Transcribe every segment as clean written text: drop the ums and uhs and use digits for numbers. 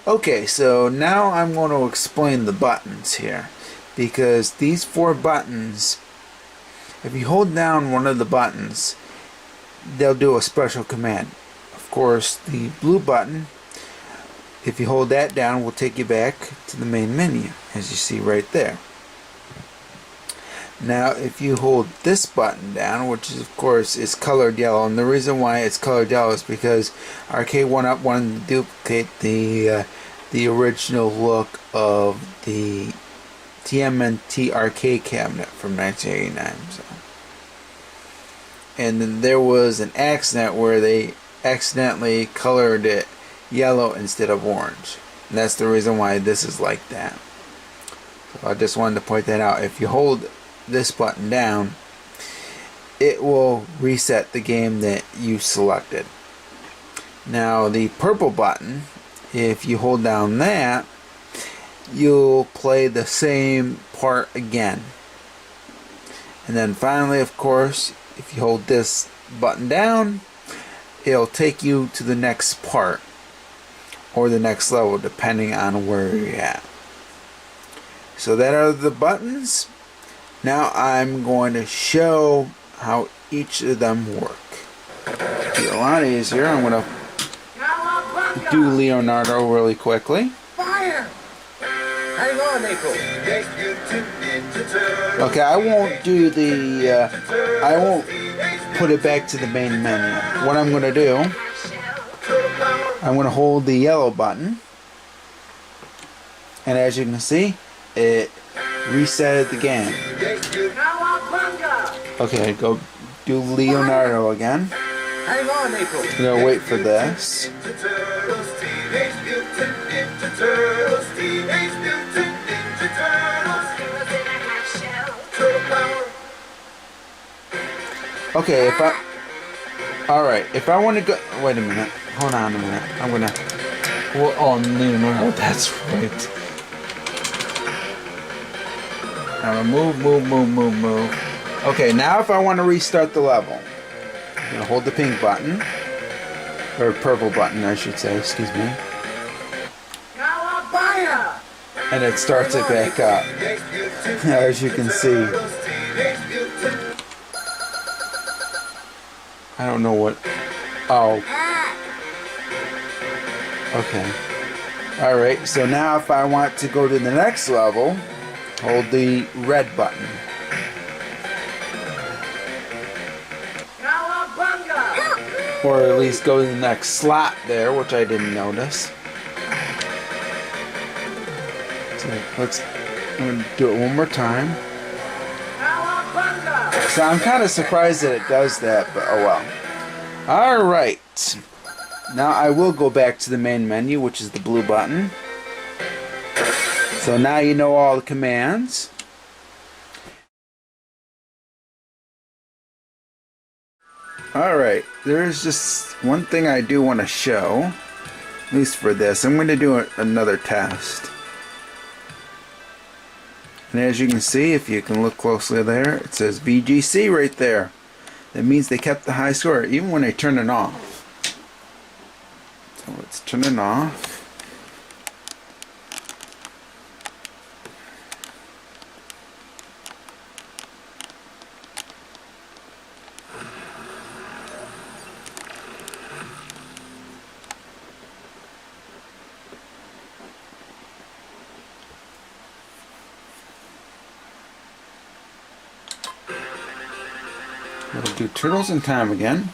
Okay, so now I'm going to explain the buttons here, because these 4 buttons, if you hold down one of the buttons, they'll do a special command. Of course, the blue button, if you hold that down, will take you back to the main menu, as you see right there. Now, if you hold this button down, which is, of course, is colored yellow, and the reason why it's colored yellow is because Arcade1Up wanted to duplicate the original look of the TMNT arcade cabinet from 1989. So. And then there was an accident where they accidentally colored it yellow instead of orange. And that's the reason why this is like that. So I just wanted to point that out. If you hold this button down, it will reset the game that you selected. Now the purple button, if you hold down that, you'll play the same part again. And then finally, of course, if you hold this button down, it'll take you to the next part or the next level, depending on where you're at. So that are the buttons. Now I'm going to show how each of them work. It'll be a lot easier. I'm going to do Leonardo really quickly. Fire! Hang on, Nico. Okay, I won't do the, I won't put it back to the main menu. What I'm going to do, I'm going to hold the yellow button, and as you can see, it reset the game. Okay, go do Leonardo again. Hang on, Nico. I'm going to wait for this. Okay, if I want to go, wait a minute, hold on a minute, I'm gonna, well, oh no, that's right. I'm gonna move. Okay, now if I want to restart the level, I'm gonna hold the pink button, or purple button, I should say, excuse me. And it starts it back up, as you can see. I don't know what. Oh. Okay. Alright, so now if I want to go to the next level, hold the red button. Or at least go to the next slot there, which I didn't notice. So I'm going to do it one more time. So I'm kind of surprised that it does that, but oh well. Alright. Now I will go back to the main menu, which is the blue button. So now you know all the commands. Alright, there's just one thing I do want to show. At least for this. I'm going to do another test. And as you can see, if you can look closely there, it says VGC right there. That means they kept the high score, even when they turn it off. So let's turn it off. We'll do Turtles in Time again.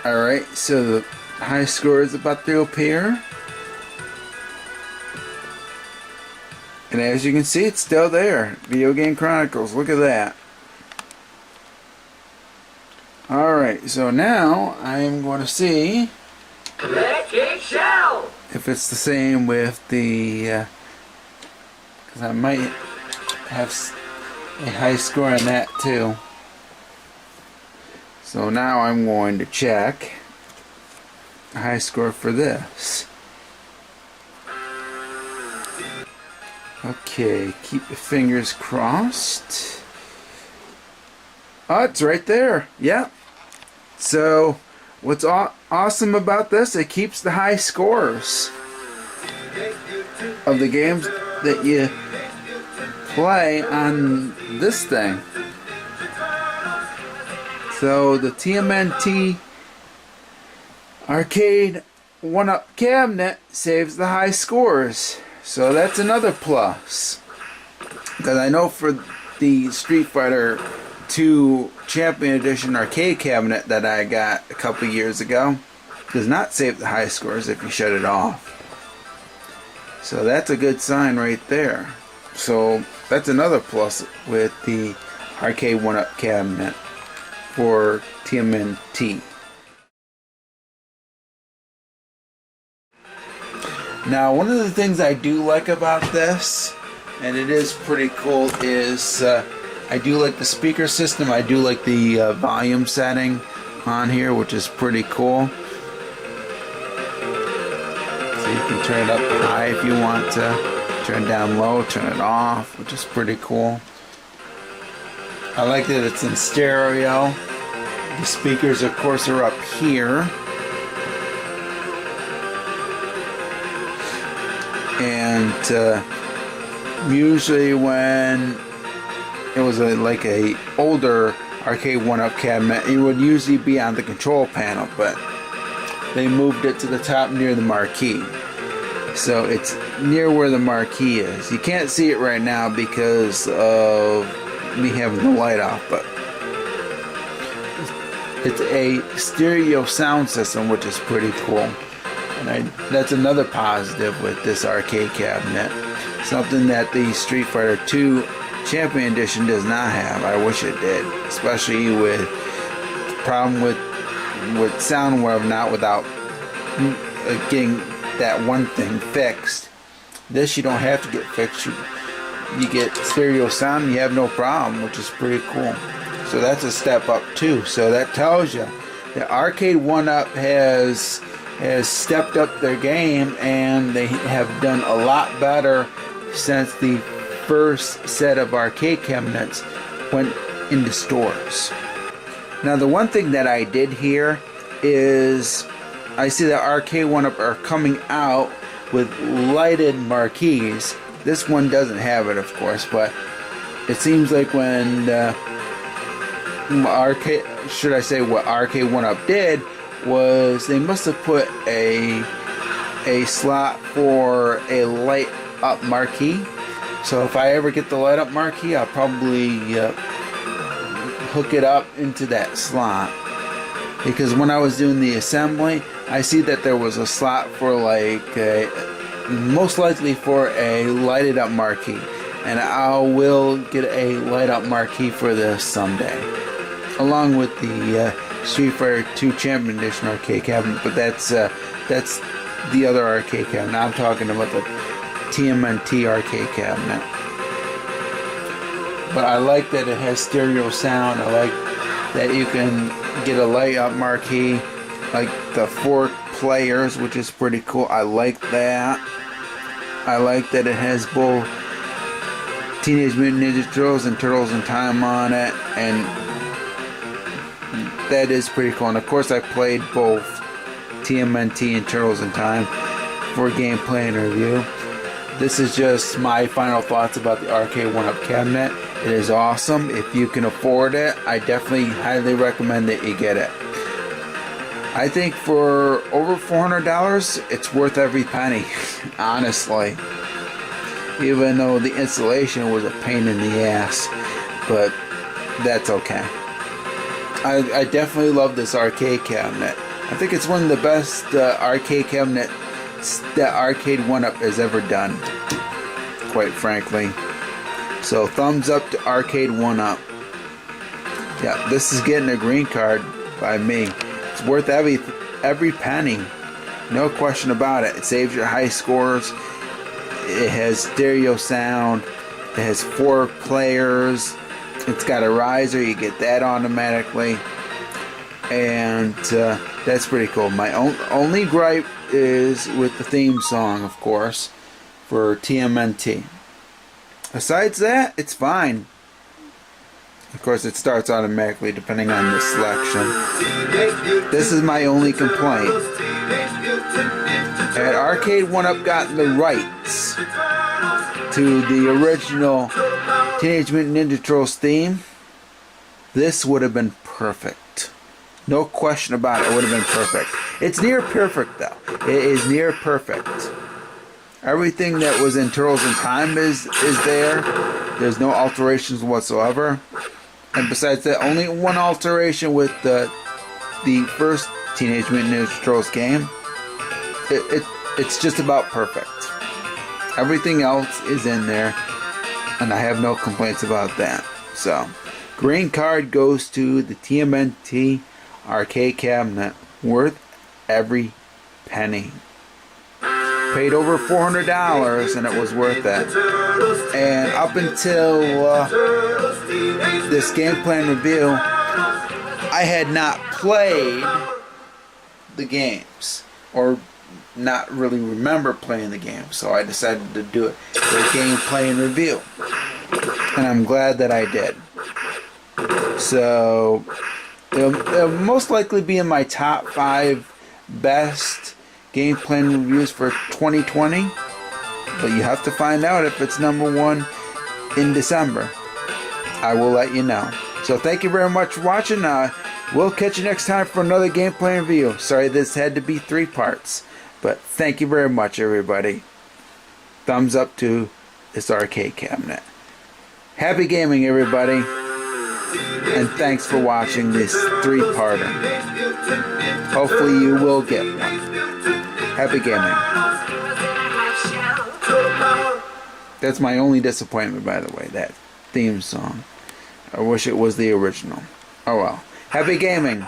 Alright, so the high score is about to appear. And as you can see, it's still there. Video Game Chronicles, look at that. Alright, so now I'm going to see if it's the same with the, because I might have a high score on that too. So now I'm going to check the high score for this. Okay, keep your fingers crossed. Oh, it's right there. Yeah. So, what's awesome about this? It keeps the high scores of the games that you play on this thing. So the TMNT Arcade1Up cabinet saves the high scores. So that's another plus. Because I know for the Street Fighter 2 Champion Edition arcade cabinet that I got a couple years ago, does not save the high scores if you shut it off. So that's a good sign right there. So that's another plus with the Arcade1Up cabinet for TMNT. Now, one of the things I do like about this, and it is pretty cool, is I do like the speaker system. I do like the volume setting on here, which is pretty cool. So you can turn it up high if you want to, turn it down low, turn it off, which is pretty cool. I like that it's in stereo. The speakers, of course, are up here. And usually when it was like a older Arcade1Up cabinet, it would usually be on the control panel, but they moved it to the top near the marquee. So it's near where the marquee is. You can't see it right now because of me having the light off, but it's a stereo sound system, which is pretty cool. And that's another positive with this arcade cabinet. Something that the Street Fighter 2 Champion Edition does not have. I wish it did, especially with the problem with sound whatnot without getting that one thing fixed. This you don't have to get fixed. You get stereo sound and you have no problem, which is pretty cool. So that's a step up too. So that tells you that Arcade1Up has stepped up their game, and they have done a lot better since the first set of arcade cabinets went into stores. Now, the one thing that I did hear is I see that Arcade1Up are coming out with lighted marquees. This one doesn't have it, of course, but it seems like when what Arcade1Up did was they must have put a slot for a light up marquee. So if I ever get the light up marquee, I'll probably hook it up into that slot, because when I was doing the assembly, I see that there was a slot for most likely for a lighted up marquee, and I will get a light up marquee for this someday, along with the Street Fighter 2 Champion Edition arcade cabinet. But that's the other arcade cabinet. I'm talking about the TMNT arcade cabinet. But I like that it has stereo sound. I like that you can get a light up marquee, like the 4 players, which is pretty cool. I like that. I like that it has both Teenage Mutant Ninja Turtles and Turtles in Time on it, and that is pretty cool. And of course, I played both TMNT and Turtles in Time for gameplay and review. This is just my final thoughts about the Arcade1Up cabinet. It is awesome. If you can afford it, I definitely highly recommend that you get it. I think for over $400, it's worth every penny, honestly. Even though the installation was a pain in the ass, but that's okay. I definitely love this arcade cabinet. I think it's one of the best arcade cabinets that Arcade1Up has ever done, quite frankly. So thumbs up to Arcade1Up. Yeah, this is getting a green card by me. It's worth every penny, no question about it. It saves your high scores. It has stereo sound. It has 4 players. It's got a riser. You get that automatically, and that's pretty cool. My only gripe is with the theme song, of course, for TMNT. Besides that, it's fine. Of course, it starts automatically depending on the selection. This is my only complaint. Had Arcade1Up gotten the rights to the original Teenage Mutant Ninja Turtles theme, this would have been perfect. No question about it, it would have been perfect. It's near perfect though. It is near perfect. Everything that was in Turtles in Time is there. There's no alterations whatsoever. And besides that, only one alteration with the first Teenage Mutant Ninja Turtles game. It's just about perfect. Everything else is in there, and I have no complaints about that. So, green card goes to the TMNT arcade cabinet, worth every penny. Paid over $400, and it was worth it. And up until this game plan review, I had not played the games, or not really remember playing the game, so I decided to do it for a game playing review, and I'm glad that I did. So it'll most likely be in my top 5 best game plan reviews for 2020, but you have to find out if it's number 1 in December. I will let you know. So thank you very much for watching. We'll catch you next time for another game plan review. Sorry this had to be 3 parts. But thank you very much, everybody. Thumbs up to this arcade cabinet. Happy gaming, everybody. And thanks for watching this 3-parter. Hopefully you will get one. Happy gaming. That's my only disappointment, by the way, that theme song. I wish it was the original. Oh well. Happy gaming.